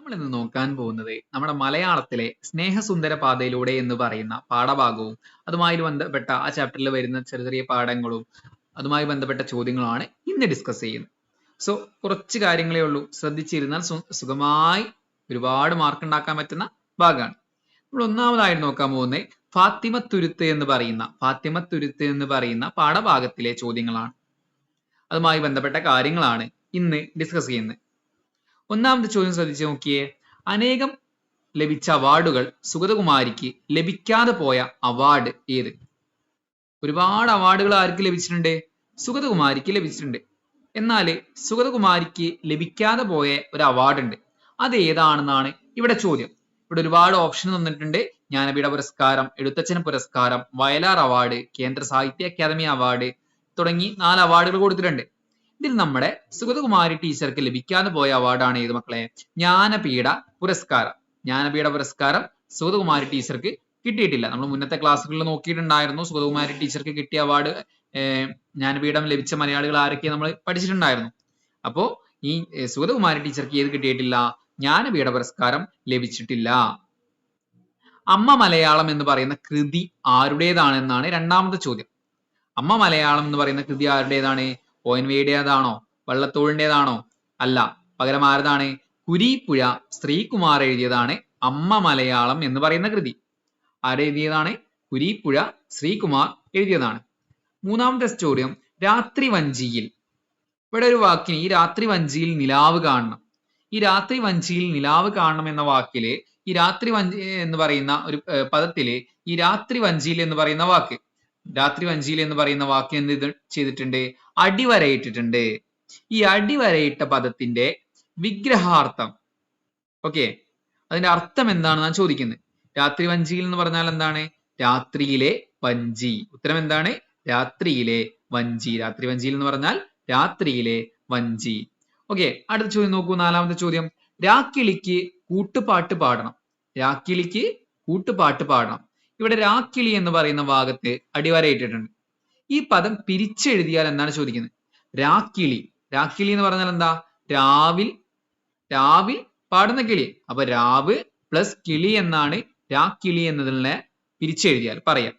നമ്മൾ ഇന്ന് നോക്കാൻ പോകുന്നത് നമ്മുടെ മലയാളത്തിലെ സ്നേഹസുന്ദര പാതയിലൂടെ എന്ന് പറയുന്ന പാഠഭാഗവും അതുമായി ബന്ധപ്പെട്ട ആ ചാപ്റ്ററിൽ വരുന്ന ചെറിയ ചെറിയ പാഠങ്ങളും അതുമായി ബന്ധപ്പെട്ട ചോദ്യങ്ങളാണ് ഇന്ന് ഡിസ്കസ് ചെയ്യുന്നത്. സോ കുറച്ച് കാര്യങ്ങളേ ഉള്ളൂ, ശ്രദ്ധിച്ചിരുന്നാൽ സുഖമായി ഒരുപാട് മാർക്ക് ഉണ്ടാക്കാൻ പറ്റുന്ന ഭാഗമാണ്. നമ്മൾ ഒന്നാമതായി നോക്കാൻ പോകുന്നത് ഫാത്തിമത്തുരുത്ത് എന്ന് പറയുന്ന പാഠഭാഗത്തിലെ ചോദ്യങ്ങളാണ്. അതുമായി ബന്ധപ്പെട്ട കാര്യങ്ങളാണ് ഇന്ന് ഡിസ്കസ് ചെയ്യുന്നത്. ഒന്നാമത്തെ ചോദ്യം ശ്രദ്ധിച്ചു നോക്കിയേ. അനേകം ലഭിച്ച അവാർഡുകൾ സുഗതകുമാരിക്ക് ലഭിക്കാതെ പോയ അവാർഡ് ഏത്? ഒരുപാട് അവാർഡുകൾ ആർക്ക് ലഭിച്ചിട്ടുണ്ട്? സുഗതകുമാരിക്ക് ലഭിച്ചിട്ടുണ്ട്. എന്നാൽ സുഗതകുമാരിക്ക് ലഭിക്കാതെ പോയ ഒരു അവാർഡ് ഉണ്ട്. അത് ഏതാണെന്നാണ് ഇവിടെ ചോദ്യം. ഇവിടെ ഒരുപാട് ഓപ്ഷൻ തന്നിട്ടുണ്ട്. ജ്ഞാനപീഠ പുരസ്കാരം, എഴുത്തച്ഛൻ പുരസ്കാരം, വയലാർ അവാർഡ്, കേന്ദ്ര സാഹിത്യ അക്കാദമി അവാർഡ് തുടങ്ങി 4 അവാർഡുകൾ കൊടുത്തിട്ടുണ്ട്. ഇതിൽ നമ്മുടെ സുഗതകുമാരി ടീച്ചർക്ക് ലഭിക്കാതെ പോയ അവാർഡാണ് ഏത് മക്കളെ? ജ്ഞാനപീഠ പുരസ്കാരം. ജ്ഞാനപീഠ പുരസ്കാരം സുഗതകുമാരി ടീച്ചർക്ക് കിട്ടിയിട്ടില്ല. നമ്മൾ മുന്നത്തെ ക്ലാസ്സുകളിൽ നോക്കിയിട്ടുണ്ടായിരുന്നു. സുഗതകുമാരി ടീച്ചർക്ക് കിട്ടിയ അവാർഡ്, ജ്ഞാനപീഠം ലഭിച്ച മലയാളികൾ ആരൊക്കെ നമ്മൾ പഠിച്ചിട്ടുണ്ടായിരുന്നു. അപ്പോ ഈ സുഗതകുമാരി ടീച്ചർക്ക് ഏത് കിട്ടിയിട്ടില്ല? ജ്ഞാനപീഠ പുരസ്കാരം ലഭിച്ചിട്ടില്ല. അമ്മ മലയാളം എന്ന് പറയുന്ന കൃതി ആരുടേതാണെന്നാണ് രണ്ടാമത്തെ ചോദ്യം. അമ്മ മലയാളം എന്ന് പറയുന്ന കൃതി ആരുടേതാണ്? ONV-യുടേതാണോ? വള്ളത്തോളിൻ്റെതാണോ? അല്ല. പകരം ആരതാണ്? കുരീപ്പുഴ ശ്രീകുമാർ എഴുതിയതാണ് അമ്മ മലയാളം എന്ന് പറയുന്ന കൃതി. ആരെഴുതിയതാണ്? കുരീപ്പുഴ ശ്രീകുമാർ എഴുതിയതാണ്. മൂന്നാമത്തെ ചോദ്യം, രാത്രി വഞ്ചിയിൽ. ഇവിടെ ഒരു വാക്കിന് ഈ രാത്രി വഞ്ചിയിൽ നിലാവ് കാണണം. ഈ രാത്രി വഞ്ചിയിൽ നിലാവ് കാണണം എന്ന വാക്കില് ഈ രാത്രി വഞ്ചി എന്ന് പറയുന്ന ഒരു പദത്തില് ഈ രാത്രി വഞ്ചിയിൽ എന്ന് പറയുന്ന വാക്ക് എന്ത് ചെയ്തിട്ടുണ്ട്? അടിവരയിട്ടിട്ടുണ്ട്. ഈ അടിവരയിട്ട പദത്തിന്റെ വിഗ്രഹാർത്ഥം, ഓക്കെ, അതിന്റെ അർത്ഥം എന്താണെന്ന് ഞാൻ ചോദിക്കുന്നത്. രാത്രി വഞ്ചിയിൽ എന്ന് പറഞ്ഞാൽ എന്താണ്? രാത്രിയിലെ വഞ്ചി. ഉത്തരം എന്താണ്? രാത്രിയിലെ വഞ്ചി. രാത്രി വഞ്ചിയിൽ എന്ന് പറഞ്ഞാൽ രാത്രിയിലെ വഞ്ചി. ഓക്കെ, അടുത്ത ചോദ്യം നോക്കൂ. നാലാമത്തെ ചോദ്യം, രാക്കിളിക്ക് കൂട്ടുപാട്ട് പാടണം. രാക്കിളിക്ക് കൂട്ടുപാട്ട് പാടണം. ഇവിടെ രാക്കിളി എന്ന് പറയുന്ന ഭാഗത്ത് അടിവരയിട്ടിട്ടുണ്ട്. ഈ പദം പിരിച്ചെഴുതിയാൽ എന്താണ് ചോദിക്കുന്നത്? രാക്കിളി. രാക്കിളി എന്ന് പറഞ്ഞാൽ എന്താ? രാവിൽ പാടുന്ന കിളി. അപ്പൊ രാവ് പ്ലസ് കിളി എന്നാണ് രാക്കിളി എന്നതിനെ പിരിച്ചെഴുതിയാൽ പറയാം.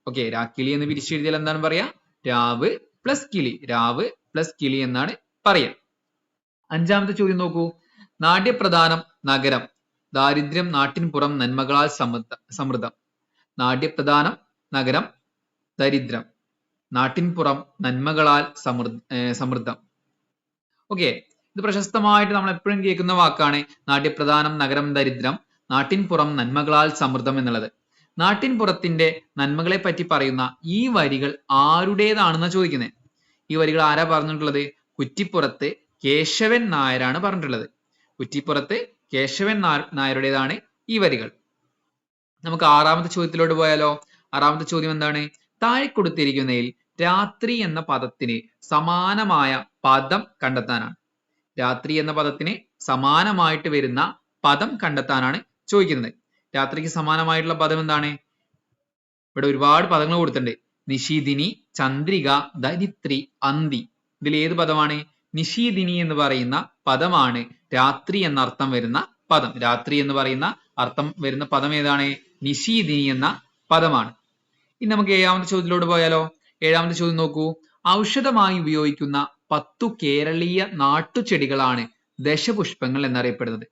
ഓക്കെ, രാക്കിളി എന്ന് പിരിച്ചെഴുതിയാൽ എന്താണ് പറയാ? രാവ് പ്ലസ് കിളി എന്നാണ് പറയാ. അഞ്ചാമത്തെ ചോദ്യം നോക്കൂ. നാട്യപ്രധാനം നഗരം, ദാരിദ്ര്യം നാട്ടിൻപുറം നന്മകളാൽ സമൃദ്ധം. നാട്യപ്രധാനം നഗരം, ദരിദ്രം, നാട്ടിൻപുറം നന്മകളാൽ സമൃദ്ധം. ഓക്കെ, ഇത് പ്രശസ്തമായിട്ട് നമ്മൾ എപ്പോഴും കേൾക്കുന്ന വാക്കാണ്. നാട്യപ്രധാനം നഗരം ദരിദ്രം, നാട്ടിൻപുറം നന്മകളാൽ സമൃദ്ധം എന്നുള്ളത്. നാട്ടിൻപുറത്തിന്റെ നന്മകളെ പറ്റി പറയുന്ന ഈ വരികൾ ആരുടേതാണെന്ന് ചോദിക്കുന്നത്. ഈ വരികൾ ആരാ പറഞ്ഞിട്ടുള്ളത്? കുറ്റിപ്പുറത്ത് കേശവൻ നായരാണ് പറഞ്ഞിട്ടുള്ളത്. കുറ്റിപ്പുറത്ത് കേശവൻ നായരുടേതാണ് ഈ വരികൾ. നമുക്ക് ആറാമത്തെ ചോദ്യത്തിലോട്ട് പോയാലോ? ആറാമത്തെ ചോദ്യം എന്താണ്? താഴെ കൊടുത്തിരിക്കുന്നതിൽ രാത്രി എന്ന പദത്തിന് സമാനമായ പദം കണ്ടെത്താനാണ്. രാത്രി എന്ന പദത്തിന് സമാനമായിട്ട് വരുന്ന പദം കണ്ടെത്താനാണ് ചോദിക്കുന്നത്. രാത്രിക്ക് സമാനമായിട്ടുള്ള പദം എന്താണ്? ഇവിടെ ഒരുപാട് പദങ്ങൾ കൊടുത്തിട്ടുണ്ട്. നിശീദിനി, ചന്ദ്രിക, ധരിത്രി, അന്തി. ഇതിൽ ഏത് പദമാണ്? നിശീദിനി എന്ന് പറയുന്ന പദമാണ് രാത്രി എന്ന അർത്ഥം വരുന്ന പദം. രാത്രി എന്ന് പറയുന്ന അർത്ഥം വരുന്ന പദം ഏതാണ്? നിശീദിനി എന്ന പദമാണ്. ഇനി നമുക്ക് ഏഴാമത്തെ ചോദ്യത്തിലോട്ട് പോയാലോ? ഏഴാമത്തെ ചോദ്യം നോക്കൂ. ഔഷധമായി ഉപയോഗിക്കുന്ന 10 കേരളീയ നാട്ടുചെടികളാണ് ദശപുഷ്പങ്ങൾ എന്നറിയപ്പെടുന്നത്.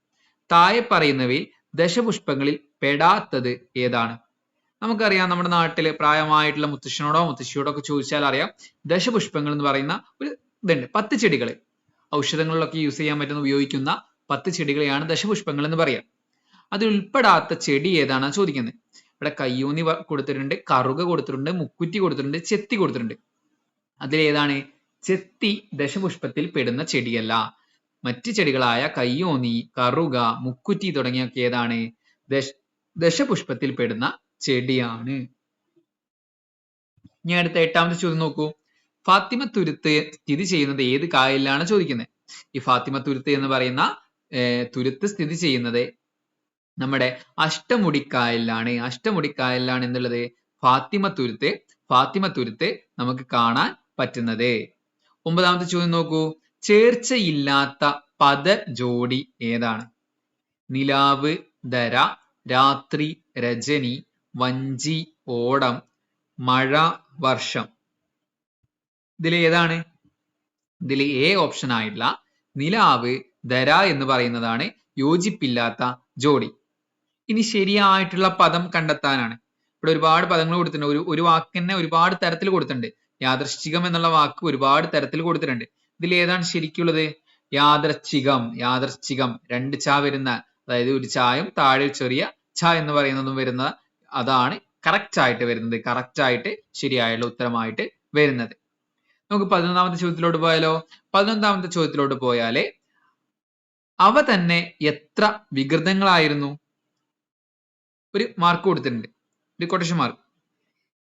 താഴെ പറയുന്നവയിൽ ദശപുഷ്പങ്ങളിൽ പെടാത്തത് ഏതാണ്? നമുക്കറിയാം, നമ്മുടെ നാട്ടില് പ്രായമായിട്ടുള്ള മുത്തശ്ശനോടോ മുത്തശ്ശിയോടോ ഒക്കെ ചോദിച്ചാൽ അറിയാം, ദശപുഷ്പങ്ങൾ എന്ന് പറയുന്ന ഒരു ഇതുണ്ട്. 10 ചെടികൾ, ഔഷധങ്ങളിലൊക്കെ യൂസ് ചെയ്യാൻ പറ്റുന്ന ഉപയോഗിക്കുന്ന 10 ചെടികളെയാണ് ദശപുഷ്പങ്ങൾ എന്ന് പറയാം. അതിൽ ഉൾപ്പെടാത്ത ചെടി ഏതാണ് ചോദിക്കുന്നത്. ഇവിടെ കയ്യൂന്നി കൊടുത്തിട്ടുണ്ട്, കറുക കൊടുത്തിട്ടുണ്ട്, മുക്കുറ്റി കൊടുത്തിട്ടുണ്ട്, ചെത്തി കൊടുത്തിട്ടുണ്ട്. അതിലേതാണ്? ചെത്തി ദശപുഷ്പത്തിൽ പെടുന്ന ചെടിയല്ല. മറ്റ് ചെടികളായ കയ്യോന്നി, കറുക, മുക്കുറ്റി തുടങ്ങിയൊക്കെ ഏതാണ്? ദശപുഷ്പത്തിൽ പെടുന്ന ചെടിയാണ്. ഇനി അടുത്ത എട്ടാമത്തെ ചോദ്യം നോക്കൂ. ഫാത്തിമത്തുരുത്ത് സ്ഥിതി ചെയ്യുന്നത് ഏത് കായലിലാണ് ചോദിക്കുന്നത്. ഈ ഫാത്തിമത്തുരുത്ത് എന്ന് പറയുന്ന തുരുത്ത് സ്ഥിതി ചെയ്യുന്നത് നമ്മുടെ അഷ്ടമുടിക്കായലിലാണ്. അഷ്ടമുടിക്കായലിലാണ് എന്നുള്ളത് ഫാത്തിമത്തുരുത്ത് നമുക്ക് കാണാൻ പറ്റുന്നത്. ഒമ്പതാമത്തെ ചോദ്യം നോക്കൂ. ചേർച്ചയില്ലാത്ത പദ ജോഡി ഏതാണ്? നിലാവ്, ധര, രാത്രി, രജനി, വഞ്ചി, ഓടം, മഴ, വർഷം. ഇതിൽ ഏതാണ്? ഇതിൽ എ ഓപ്ഷൻ ആയിട്ടുള്ള നിലാവ്, ധര എന്ന് പറയുന്നതാണ് യോജിപ്പില്ലാത്ത ജോഡി. ഇനി ശരിയായിട്ടുള്ള പദം കണ്ടെത്താനാണ്. ഇവിടെ ഒരുപാട് പദങ്ങൾ കൊടുത്തിട്ടുണ്ട്. ഒരു വാക്ക് തന്നെ ഒരുപാട് തരത്തിൽ കൊടുത്തിട്ടുണ്ട്. യാദൃശ്ചികം എന്നുള്ള വാക്ക് ഒരുപാട് തരത്തിൽ കൊടുത്തിട്ടുണ്ട്. ഇതിൽ ഏതാണ് ശരിക്കുള്ളത്? യാദൃശ്ചികം. യാദൃശ്ചികം 2 ച വരുന്ന, അതായത് ഒരു ചായും താഴെ ചെറിയ ച എന്ന് പറയുന്നതും വരുന്ന, അതാണ് കറക്റ്റ് ആയിട്ട് വരുന്നത്. കറക്റ്റ് ആയിട്ട് ശരിയായുള്ള ഉത്തരമായിട്ട് വരുന്നത്. നമുക്ക് 11ാമത്തെ ചോദ്യത്തിലോട്ട് പോയാലോ? 11ാമത്തെ ചോദ്യത്തിലോട്ട് പോയാല് അവ തന്നെ എത്ര വികൃതങ്ങളായിരുന്നു? ഒരു മാർക്ക് കൊടുത്തിട്ടുണ്ട്, ഒരു കൊട്ടേഷൻ മാർക്ക്.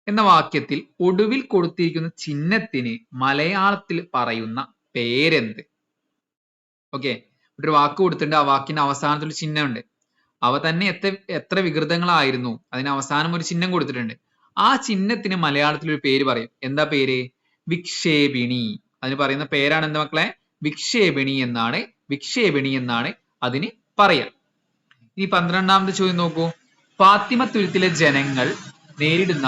എന്ന വാക്യത്തിൽ ഒടുവിൽ കൊടുത്തിരിക്കുന്ന ചിഹ്നത്തിന് മലയാളത്തിൽ പറയുന്ന പേരെന്ത്? ഓക്കെ, ഒരു വാക്ക് കൊടുത്തിട്ടുണ്ട്, ആ വാക്കിന്റെ അവസാനത്തിൽ ഒരു ചിഹ്നമുണ്ട്. അവ തന്നെ എത്ര വികൃതങ്ങളായിരുന്നു, അതിന് അവസാനം ഒരു ചിഹ്നം കൊടുത്തിട്ടുണ്ട്. ആ ചിഹ്നത്തിന് മലയാളത്തിൽ ഒരു പേര് പറയും. എന്താ പേര്? വിക്ഷേപിണി. അതിന് പറയുന്ന പേരാണ് എന്താ മക്കളെ? വിക്ഷേപിണി എന്നാണ്. വിക്ഷേപിണി എന്നാണ് അതിന് പറയാ. ഇനി 12ാമത്തെ ചോദ്യം നോക്കൂ. ഫാത്തിമ തുരുത്തിലെ ജനങ്ങൾ നേരിടുന്ന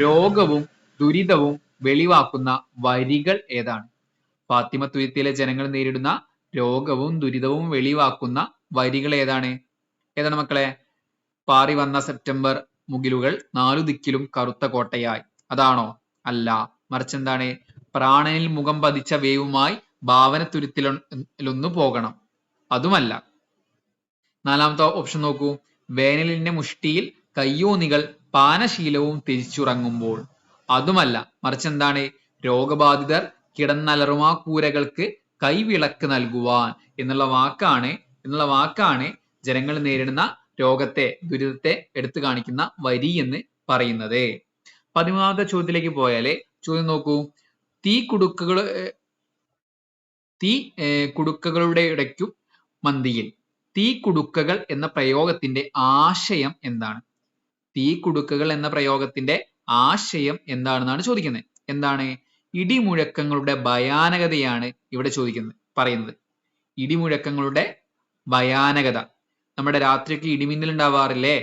രോഗവും ദുരിതവും വെളിവാക്കുന്ന വരികൾ ഏതാണ്? ഫാത്തിമ തുരുത്തിലെ ജനങ്ങൾ നേരിടുന്ന രോഗവും ദുരിതവും വെളിവാക്കുന്ന വരികൾ ഏതാണ്? ഏതാണ് മക്കളെ? പാറി വന്ന സെപ്റ്റംബർ മുകിലുകൾ 4 ദിക്കിലും കറുത്ത കോട്ടയായി, അതാണോ? അല്ല, മറിച്ച് എന്താണ്? പ്രാണനിൽ മുഖം പതിച്ച വേവുമായി ഭാവന തുരുത്തിലൊന്നു പോകണം, അതുമല്ല. 4ാമത്തെ ഓപ്ഷൻ നോക്കൂ. വേനലിന്റെ മുഷ്ടിയിൽ കയ്യോന്നികൾ പാനശീലവും തിരിച്ചുറങ്ങുമ്പോൾ, അതുമല്ല, മറിച്ച് എന്താണ്? രോഗബാധിതർ കിടന്നലറുമാ കൂരകൾക്ക് കൈവിളക്ക് നൽകുവാൻ എന്നുള്ള വാക്കാണ് ജനങ്ങൾ നേരിടുന്ന രോഗത്തെ, ദുരിതത്തെ എടുത്തു കാണിക്കുന്ന വരി എന്ന് പറയുന്നത്. 13ാമത്തെ ചോദ്യത്തിലേക്ക് പോയാല് ചോദ്യം നോക്കൂ. തീ കുടുക്കകളുടെ ഇടയ്ക്കും മന്തിയിൽ തീ കുടുക്കകൾ എന്ന പ്രയോഗത്തിന്റെ ആശയം എന്താണ്? തീ കുടുക്കകൾ എന്ന പ്രയോഗത്തിന്റെ ആശയം എന്താണെന്നാണ് ചോദിക്കുന്നത്. എന്താണ്? ഇടിമുഴക്കങ്ങളുടെ ഭയാനകതയാണ് ഇവിടെ പറയുന്നത്. ഇടിമുഴക്കങ്ങളുടെ ഭയാനകത. നമ്മുടെ രാത്രിയൊക്കെ ഇടിമിന്നൽ ഉണ്ടാവാറില്ലേ?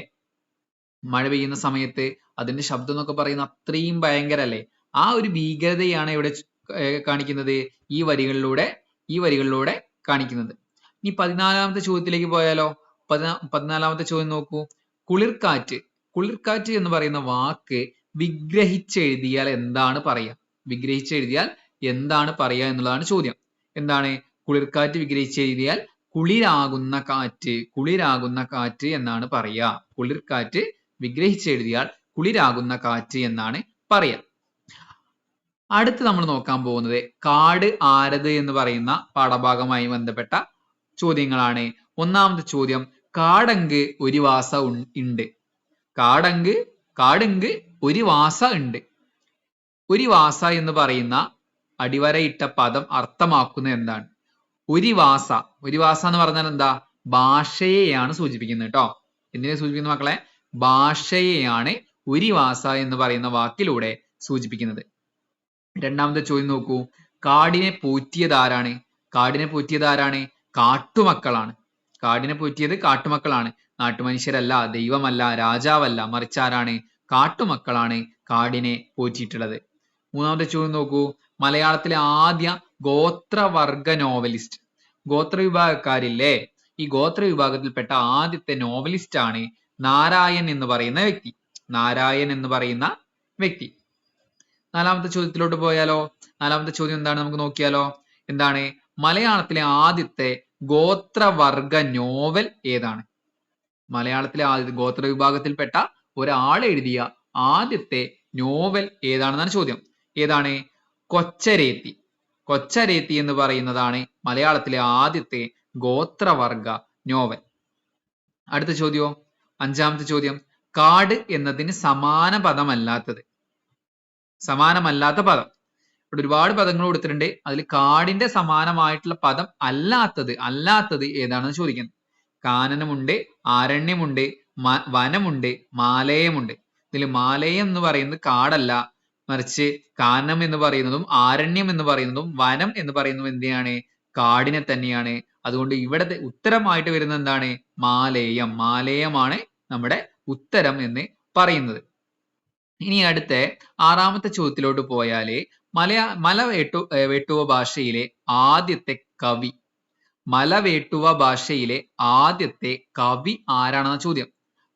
മഴ പെയ്യുന്ന സമയത്ത് അതിന്റെ ശബ്ദം എന്നൊക്കെ പറയുന്ന അത്രയും ഭയങ്കരല്ലേ? ആ ഒരു ഭീകരതയാണ് ഇവിടെ കാണിക്കുന്നത്, ഈ വരികളിലൂടെ കാണിക്കുന്നത്. ഇനി 14ാമത്തെ ചോദ്യത്തിലേക്ക് പോയാലോ? 14ാമത്തെ ചോദ്യം നോക്കൂ. കുളിർക്കാറ്റ് എന്ന് പറയുന്ന വാക്ക് വിഗ്രഹിച്ചെഴുതിയാൽ എന്താണ് പറയുക? വിഗ്രഹിച്ചെഴുതിയാൽ എന്താണ് പറയുക എന്നുള്ളതാണ് ചോദ്യം. എന്താണ്? കുളിർക്കാറ്റ് വിഗ്രഹിച്ചെഴുതിയാൽ കുളിരാകുന്ന കാറ്റ് എന്നാണ് പറയുക. കുളിർക്കാറ്റ് വിഗ്രഹിച്ചെഴുതിയാൽ കുളിരാകുന്ന കാറ്റ് എന്നാണ് പറയുക. അടുത്ത് നമ്മൾ നോക്കാൻ പോകുന്നത് കാട് ആരത് എന്ന് പറയുന്ന പാഠഭാഗവുമായി ബന്ധപ്പെട്ട ചോദ്യങ്ങളാണ്. 1ാമത്തെ ചോദ്യം. കാടങ്ക് ഒരു വാസ ഉണ്ട്. കാടങ്ക് ഒരു വാസ ഉണ്ട്. ഒരു വാസ എന്ന് പറയുന്ന അടിവരയിട്ട പദം അർത്ഥമാക്കുന്നത് എന്താണ്? ഒരു വാസ എന്ന് പറഞ്ഞാൽ എന്താ? ഭാഷയെയാണ് സൂചിപ്പിക്കുന്നത് കേട്ടോ. എന്തിനെ സൂചിപ്പിക്കുന്ന മക്കളെ? ഭാഷയെയാണ് ഒരു വാസ എന്ന് പറയുന്ന വാക്കിലൂടെ സൂചിപ്പിക്കുന്നത്. 2ാമത്തെ ചോദ്യം നോക്കൂ. കാടിനെ പോറ്റിയത് ആരാണ്? കാട്ടുമക്കളാണ്. കാടിനെ പോറ്റിയത് കാട്ടുമക്കളാണ്. നാട്ടുമനുഷ്യരല്ല, ദൈവമല്ല, രാജാവല്ല, മറിച്ച് ആരാണ്? കാട്ടുമക്കളാണ് കാടിനെ പോറ്റിയിട്ടുള്ളത്. 3ാമത്തെ ചോദ്യം നോക്കൂ. മലയാളത്തിലെ ആദ്യ ഗോത്രവർഗ നോവലിസ്റ്റ്. ഗോത്രവിഭാഗക്കാരില്ലേ? ഈ ഗോത്രവിഭാഗത്തിൽപ്പെട്ട ആദ്യത്തെ നോവലിസ്റ്റ് ആണ് നാരായൺ എന്ന് പറയുന്ന വ്യക്തി. 4ാമത്തെ ചോദ്യത്തിലോട്ട് പോയാലോ? 4ാമത്തെ ചോദ്യം എന്താണ് നമുക്ക് നോക്കിയാലോ? എന്താണ്? മലയാളത്തിലെ ആദ്യത്തെ ഗോത്രവർഗ നോവൽ ഏതാണ്? മലയാളത്തിലെ ആദ്യത്തെ ഗോത്രവിഭാഗത്തിൽപ്പെട്ട ഒരാൾ എഴുതിയ ആദ്യത്തെ നോവൽ ഏതാണെന്നാണ് ചോദ്യം. ഏതാണ്? കൊച്ചരേത്തി എന്ന് പറയുന്നതാണ് മലയാളത്തിലെ ആദ്യത്തെ ഗോത്രവർഗ നോവൽ. അടുത്ത ചോദ്യമോ? 5ാമത്തെ ചോദ്യം. കാട് എന്നതിന് സമാനമല്ലാത്ത പദം. ഇവിടെ ഒരുപാട് പദങ്ങൾ കൊടുത്തിട്ടുണ്ട്. അതിൽ കാടിന്റെ സമാനമായിട്ടുള്ള പദം അല്ലാത്തത് ഏതാണെന്ന് ചോദിക്കുന്നത്. കാനനമുണ്ട്, ആരണ്യമുണ്ട്, വനമുണ്ട്, മാലയമുണ്ട്. ഇതിൽ മാലയം എന്ന് പറയുന്നത് കാടല്ല, മറിച്ച് കാനനം എന്ന് പറയുന്നതും ആരണ്യം എന്ന് പറയുന്നതും വനം എന്ന് പറയുന്നതും എന്തിനാണ്? കാടിനെ തന്നെയാണ്. അതുകൊണ്ട് ഇവിടത്തെ ഉത്തരമായിട്ട് വരുന്നത് എന്താണ്? മാലേയം. മാലേയമാണ് നമ്മുടെ ഉത്തരം എന്ന് പറയുന്നത്. ഇനി അടുത്ത 6ാമത്തെ ചോദ്യത്തിലോട്ട് പോയാല് മലവേട്ടുവ ഭാഷയിലെ ആദ്യത്തെ കവി. മലവേട്ടുവ ഭാഷയിലെ ആദ്യത്തെ കവി ആരാണെന്ന ചോദ്യം.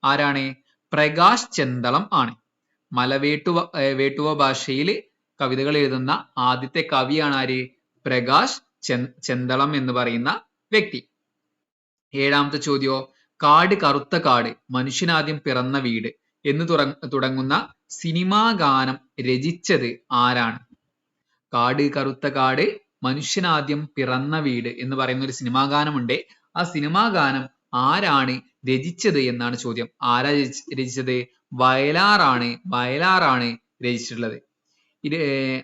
ആരാണ്? പ്രകാശ് ചെന്തളം ആണ്. വേട്ടുവ ഭാഷയിൽ കവിതകൾ എഴുതുന്ന ആദ്യത്തെ കവിയാണ് ആര്? പ്രകാശ് ചെന്തളം എന്ന് പറയുന്ന വ്യക്തി. 7ാമത്തെ ചോദ്യോ, കാട് കറുത്ത കാട് മനുഷ്യനാദ്യം പിറന്ന വീട് എന്ന് തുടങ്ങുന്ന സിനിമാ ഗാനം രചിച്ചത് ആരാണ്? കാട് കറുത്ത കാട് മനുഷ്യനാദ്യം പിറന്ന വീട് എന്ന് പറയുന്ന ഒരു സിനിമാ ഗാനമുണ്ട്. ആ സിനിമാ ഗാനം ആരാണ് രചിച്ചത് എന്നാണ് ചോദ്യം. ആരാ രചിച്ചത്? വയലാറാണ് രചിച്ചിട്ടുള്ളത്.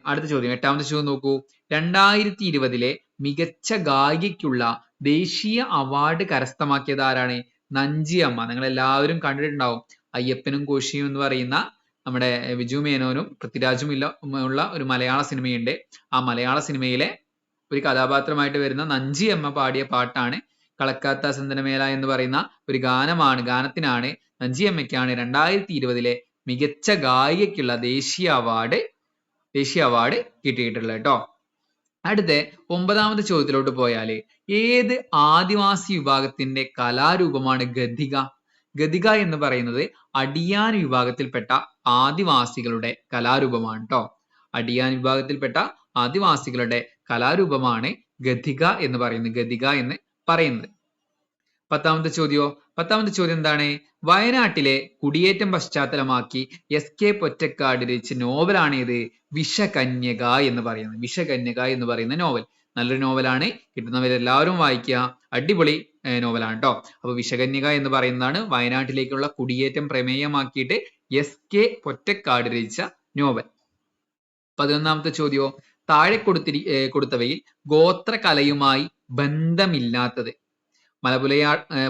അടുത്ത ചോദ്യം, 8ാമത്തെ ചോദ്യം നോക്കൂ. 2020 മികച്ച ഗായികയ്ക്കുള്ള ദേശീയ അവാർഡ് കരസ്ഥമാക്കിയത് ആരാണ്? നഞ്ചിയമ്മ. നിങ്ങൾ എല്ലാവരും കണ്ടിട്ടുണ്ടാവും. അയ്യപ്പനും കോശിയും എന്ന് പറയുന്ന നമ്മുടെ വിജു മേനോനും പൃഥ്വിരാജും ഉള്ള ഒരു മലയാള സിനിമയുണ്ട്. ആ മലയാള സിനിമയിലെ ഒരു കഥാപാത്രമായിട്ട് വരുന്ന നഞ്ചിയമ്മ പാടിയ പാട്ടാണ് കളക്കാത്ത ചന്ദനമേല എന്ന് പറയുന്ന ഒരു ഗാനത്തിനാണ് നഞ്ചിയമ്മയ്ക്കാണ് 2020 മികച്ച ഗായികയ്ക്കുള്ള ദേശീയ അവാർഡ് കിട്ടിയിട്ടുള്ളത് കേട്ടോ. അടുത്ത 9ാമത്തെ ചോദ്യത്തിലോട്ട് പോയാല് ഏത് ആദിവാസി വിഭാഗത്തിന്റെ കലാരൂപമാണ് ഗദ്ദിക? ഗദ്ദിക എന്ന് പറയുന്നത് അടിയാൻ വിഭാഗത്തിൽപ്പെട്ട ആദിവാസികളുടെ കലാരൂപമാണ് ട്ടോ. അടിയാൻ വിഭാഗത്തിൽപ്പെട്ട ആദിവാസികളുടെ കലാരൂപമാണ് ഗദ്ദിക എന്ന് പറയുന്നത്. 10ാമത്തെ ചോദ്യം എന്താണ്? വയനാട്ടിലെ കുടിയേറ്റം പശ്ചാത്തലമാക്കി എസ്.കെ. പൊറ്റക്കാട് രചിച്ച നോവലാണ് ഏത്? വിഷകന്യക എന്ന് പറയുന്ന നോവൽ. നല്ലൊരു നോവലാണ്, കിട്ടുന്നവരെല്ലാവരും വായിക്കുക. അടിപൊളി നോവലാണ് ട്ടോ. അപ്പൊ വിഷകന്യക എന്ന് പറയുന്നതാണ് വയനാട്ടിലേക്കുള്ള കുടിയേറ്റം പ്രമേയമാക്കിയിട്ട് എസ്.കെ. പൊറ്റക്കാട് രചിച്ച നോവൽ. 11ാമത്തെ ചോദ്യോ, താഴെ കൊടുത്തവയിൽ ഗോത്രകലയുമായി ബന്ധമില്ലാത്തത്.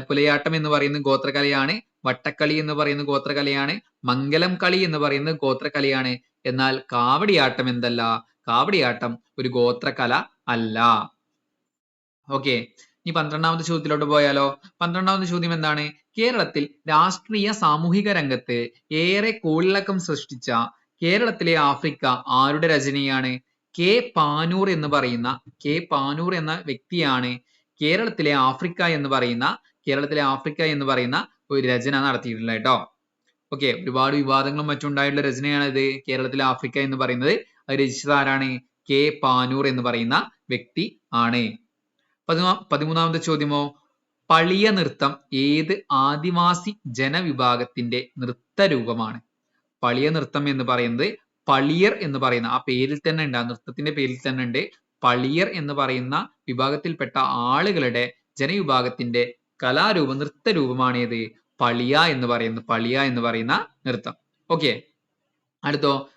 പുലയാട്ടം എന്ന് പറയുന്ന ഗോത്രകലയാണ്. വട്ടക്കളി എന്ന് പറയുന്ന ഗോത്രകലയാണ്. മംഗലം കളി എന്ന് പറയുന്ന ഗോത്രകലയാണ്. എന്നാൽ കാവടിയാട്ടം എന്തല്ല? കാവടിയാട്ടം ഒരു ഗോത്രകല അല്ല. ഓക്കെ, ഇനി 12ാമത്തെ ചോദ്യത്തിലോട്ട് പോയാലോ. 12ാമത്തെ ചോദ്യം എന്താണ്? കേരളത്തിൽ രാഷ്ട്രീയ സാമൂഹിക രംഗത്ത് ഏറെ കോളിളക്കം സൃഷ്ടിച്ച കേരളത്തിലെ ആഫ്രിക്ക ആരുടെ രചനയാണ്? കെ പാനൂർ എന്ന വ്യക്തിയാണ് കേരളത്തിലെ ആഫ്രിക്ക എന്ന് പറയുന്ന ഒരു രചന നടത്തിയിട്ടുള്ളത് കേട്ടോ. ഓക്കെ, ഒരുപാട് വിവാദങ്ങളും മറ്റും ഉണ്ടായിട്ടുള്ള രചനയാണ് ഇത് കേരളത്തിലെ ആഫ്രിക്ക എന്ന് പറയുന്നത്. അത് രചിച്ചത് ആരാണ്? കെ പാനൂർ എന്ന് പറയുന്ന വ്യക്തി ആണ്. 13ാമത്തെ ചോദ്യമോ, പളിയ നൃത്തം ഏത് ആദിവാസി ജനവിഭാഗത്തിന്റെ നൃത്തരൂപമാണ്? പളിയ നൃത്തം എന്ന് പറയുന്നത് പളിയർ എന്ന് പറയുന്ന ആ പേരിൽ തന്നെ ഉണ്ട്, ആ നൃത്തത്തിന്റെ പേരിൽ തന്നെ ഉണ്ട്. പളിയർ എന്ന് പറയുന്ന വിഭാഗത്തിൽപ്പെട്ട ആളുകളുടെ ജനവിഭാഗത്തിന്റെ നൃത്തരൂപമാണ് ഏത്? പളിയ എന്ന് പറയുന്ന നൃത്തം. ഓക്കെ,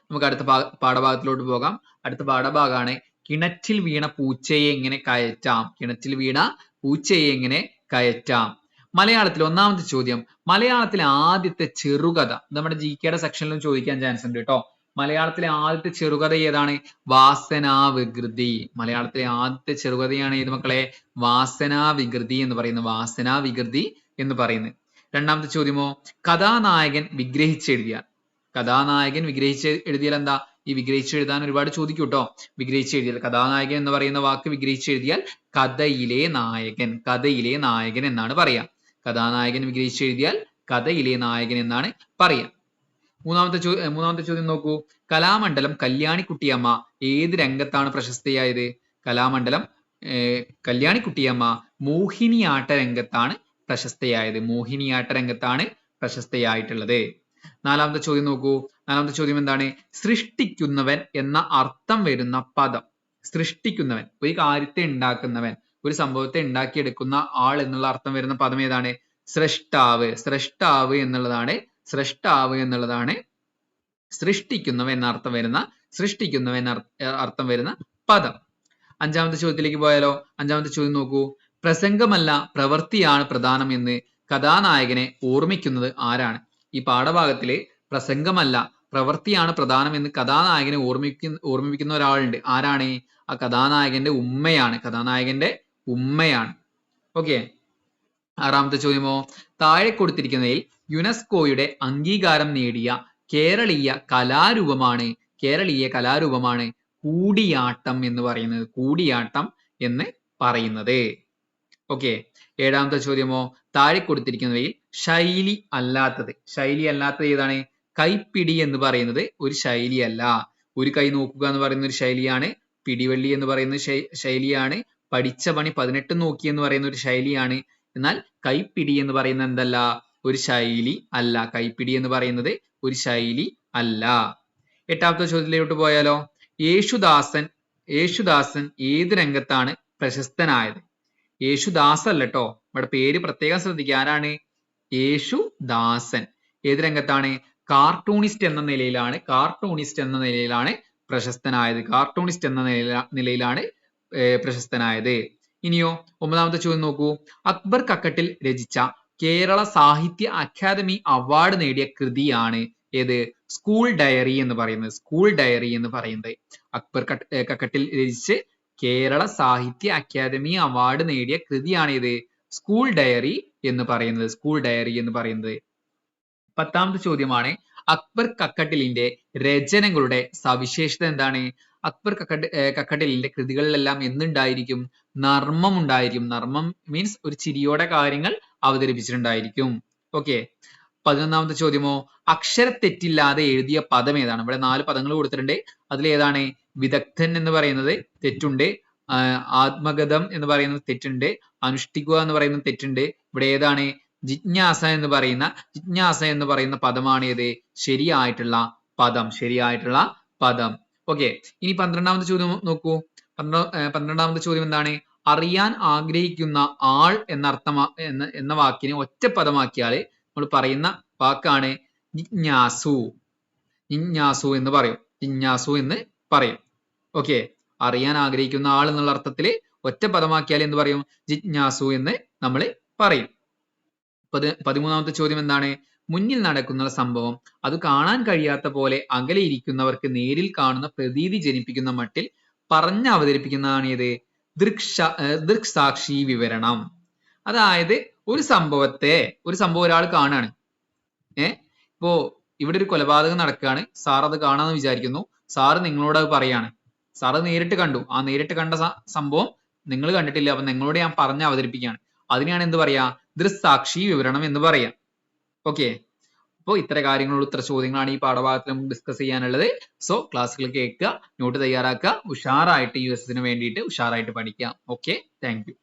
നമുക്ക് അടുത്ത പാഠഭാഗത്തിലോട്ട് പോകാം. അടുത്ത പാഠഭാഗമാണ് കിണറ്റിൽ വീണ പൂച്ചയെ എങ്ങനെ കയറ്റാം. മലയാളത്തിൽ 1ാമത്തെ ചോദ്യം, മലയാളത്തിലെ ആദ്യത്തെ ചെറുകഥ. നമ്മുടെ GK സെക്ഷനിലും ചോദിക്കാൻ ചാൻസ് ഉണ്ട് കേട്ടോ. മലയാളത്തിലെ ആദ്യത്തെ ചെറുകഥ ഏതാണ്? വാസനാവികൃതി. മലയാളത്തിലെ ആദ്യത്തെ ചെറുകഥയാണ് ഏത് മക്കളെ? വാസനാവികൃതി എന്ന് പറയുന്നത്. 2ാമത്തെ ചോദ്യമോ, കഥാനായകൻ വിഗ്രഹിച്ചെഴുതിയാൽ എന്താ? ഈ വിഗ്രഹിച്ചെഴുതാൻ ഒരുപാട് ചോദിക്കും കേട്ടോ. വിഗ്രഹിച്ചെഴുതിയാൽ, കഥാനായകൻ എന്ന് പറയുന്ന വാക്ക് വിഗ്രഹിച്ചെഴുതിയാൽ കഥയിലെ നായകൻ എന്നാണ് പറയാ. കഥാനായകൻ വിഗ്രഹിച്ചെഴുതിയാൽ കഥയിലെ നായകൻ എന്നാണ് പറയാ. 3ാമത്തെ ചോദ്യം നോക്കൂ. കലാമണ്ഡലം കല്യാണിക്കുട്ടിയമ്മ ഏത് രംഗത്താണ് പ്രശസ്തയായത്? കല്യാണിക്കുട്ടിയമ്മ മോഹിനിയാട്ട രംഗത്താണ് പ്രശസ്തയായിട്ടുള്ളത്. 4ാമത്തെ ചോദ്യം നോക്കൂ. 4ാമത്തെ ചോദ്യം എന്താണ്? സൃഷ്ടിക്കുന്നവൻ എന്ന അർത്ഥം വരുന്ന പദം. സൃഷ്ടിക്കുന്നവൻ, ഒരു കാര്യത്തെ ഉണ്ടാക്കുന്നവൻ, ഒരു സംഭവത്തെ ഉണ്ടാക്കിയെടുക്കുന്ന ആൾ എന്നുള്ള അർത്ഥം വരുന്ന പദം ഏതാണ്? സ്രഷ്ടാവ് എന്നുള്ളതാണ് സൃഷ്ടിക്കുന്നവൻ എന്ന അർത്ഥം വരുന്ന പദം. 5ാമത്തെ ചോദ്യത്തിലേക്ക് പോയാലോ. 5ാമത്തെ ചോദ്യം നോക്കൂ. പ്രസംഗമല്ല പ്രവൃത്തിയാണ് പ്രധാനം എന്ന് കഥാനായകനെ ഓർമ്മിക്കുന്നത് ആരാണ്? ഈ പാഠഭാഗത്തില് പ്രസംഗമല്ല പ്രവൃത്തിയാണ് പ്രധാനം എന്ന് കഥാനായകനെ ഓർമ്മിപ്പിക്കുന്ന ഒരാളുണ്ട്. ആരാണ്? ആ കഥാനായകന്റെ ഉമ്മയാണ്. ഓക്കെ. ആറാമത്തെ ചോദ്യമോ, താഴെ കൊടുത്തിരിക്കുന്നതിൽ യുനെസ്കോയുടെ അംഗീകാരം നേടിയ കേരളീയ കലാരൂപമാണ് കൂടിയാട്ടം എന്ന് പറയുന്നത്. കൂടിയാട്ടം എന്ന് പറയുന്നത്. ഓക്കെ. ഏഴാമത്തെ ചോദ്യമോ, താഴെ കൊടുത്തിരിക്കുന്നവയിൽ ശൈലി അല്ലാത്തത് ഏതാണ്? കൈപ്പിടി എന്ന് പറയുന്നത് ഒരു ശൈലിയല്ല. ഒരു കൈ നോക്കുക എന്ന് പറയുന്ന ഒരു ശൈലിയാണ്. പിടിവള്ളി എന്ന് പറയുന്ന ശൈലിയാണ്. പഠിച്ച പണി 18 നോക്കി എന്ന് പറയുന്ന ഒരു ശൈലിയാണ്. എന്നാൽ കൈപ്പിടി എന്ന് പറയുന്നത് എന്തല്ല? ഒരു ശൈലി അല്ല. കൈപ്പിടി എന്ന് പറയുന്നത് ഒരു ശൈലി അല്ല. എട്ടാമത്തെ ചോദ്യത്തിലോട്ട് പോയാലോ, യേശുദാസൻ ഏത് രംഗത്താണ് പ്രശസ്തനായത്? യേശുദാസ് അല്ല ട്ടോ, ഇവിടെ പേര് പ്രത്യേകം ശ്രദ്ധിക്കുക. ആരാണ്? യേശുദാസൻ. ഏത് രംഗത്താണ്? കാർട്ടൂണിസ്റ്റ് എന്ന നിലയിലാണ് പ്രശസ്തനായത്. പ്രശസ്തനായത്. ഇനിയോ, ഒമ്പതാമത്തെ ചോദ്യം നോക്കൂ. അക്ബർ കക്കട്ടിൽ രചിച്ച കേരള സാഹിത്യ അക്കാദമി അവാർഡ് നേടിയ കൃതിയാണ് ഏത്? സ്കൂൾ ഡയറി എന്ന് പറയുന്നത്. അക്ബർ കക്കട്ടിൽ രചിച്ച് കേരള സാഹിത്യ അക്കാദമി അവാർഡ് നേടിയ കൃതിയാണ് ഇത്? സ്കൂൾ ഡയറി എന്ന് പറയുന്നത്. പത്താമത്തെ ചോദ്യമാണ്, അക്ബർ കക്കട്ടിലിന്റെ രചനകളുടെ സവിശേഷത എന്താണ്? അക്ബർ കക്കട്ടിലിന്റെ കൃതികളിലെല്ലാം എന്തുണ്ടായിരിക്കും? നർമ്മം ഉണ്ടായിരിക്കും. നർമ്മം മീൻസ് ഒരു ചിരിയോടെ കാര്യങ്ങൾ അവതരിപ്പിച്ചിട്ടുണ്ടായിരിക്കും. ഓക്കെ. 11ാമത്തെ ചോദ്യമോ, അക്ഷരത്തെറ്റില്ലാതെ എഴുതിയ പദം ഏതാണ്? ഇവിടെ 4 പദങ്ങൾ കൊടുത്തിട്ടുണ്ട്. അതിലേതാണ്? വിദഗ്ധൻ എന്ന് പറയുന്നത് തെറ്റുണ്ട്. ആത്മഗതം എന്ന് പറയുന്നത് തെറ്റുണ്ട്. അനുഷ്ഠിക്കുക എന്ന് പറയുന്നത് തെറ്റുണ്ട്. ഇവിടെ ഏതാണ്? ജിജ്ഞാസ എന്ന് പറയുന്ന പദമാണ് ഏത്? ശരിയായിട്ടുള്ള പദം. ഓക്കെ. ഇനി 12ാമത്തെ ചോദ്യം നോക്കൂ. 12ാമത്തെ ചോദ്യം എന്താണ്? അറിയാൻ ആഗ്രഹിക്കുന്ന ആൾ എന്ന വാക്കിനെ ഒറ്റ പദമാക്കിയാൽ നമ്മൾ പറയുന്ന വാക്കാണ് ജിജ്ഞാസു എന്ന് പറയും. ഓക്കെ. അറിയാൻ ആഗ്രഹിക്കുന്ന ആൾ എന്നുള്ള അർത്ഥത്തിൽ ഒറ്റ പദമാക്കിയാൽ എന്ത് പറയും? ജിജ്ഞാസു എന്ന് നമ്മൾ പറയും. 13ാമത്തെ ചോദ്യം എന്താണ്? മുന്നിൽ നടക്കുന്ന സംഭവം അത് കാണാൻ കഴിയാത്ത പോലെ അകലെ ഇരിക്കുന്നവർക്ക് നേരിൽ കാണുന്ന പ്രതീതി ജനിപ്പിക്കുന്ന മട്ടിൽ പറഞ്ഞ് അവതരിപ്പിക്കുന്നതാണ് ഏത്? ദൃക്സാക്ഷി വിവരണം. അതായത് ഒരു സംഭവം ഒരാൾ കാണാണ്. ഇപ്പോ ഇവിടെ ഒരു കൊലപാതകം നടക്കുകയാണ്. സാർ അത് കാണാന്ന് വിചാരിക്കുന്നു. സാറ് നിങ്ങളോട് അത് പറയാണ്. സാറ് നേരിട്ട് കണ്ടു. ആ നേരിട്ട് കണ്ട സംഭവം നിങ്ങൾ കണ്ടിട്ടില്ല. അപ്പൊ നിങ്ങളോട് ഞാൻ പറഞ്ഞ് അവതരിപ്പിക്കുകയാണ്. അതിനെയാണ് എന്ത് പറയാ? ദൃക്സാക്ഷി വിവരണം എന്ന് പറയാം. ഓക്കെ. അപ്പോൾ ഇത്ര കാര്യങ്ങളുള്ള ഇത്ര ചോദ്യങ്ങളാണ് ഈ പാഠഭാഗത്തിൽ നമുക്ക് ഡിസ്കസ് ചെയ്യാനുള്ളത്. സോ ക്ലാസ്സുകൾ കേൾക്കുക, നോട്ട് തയ്യാറാക്കുക, ഉഷാറായിട്ട് USSന് വേണ്ടിയിട്ട് ഉഷാറായിട്ട് പഠിക്കാം. Okay, thank you.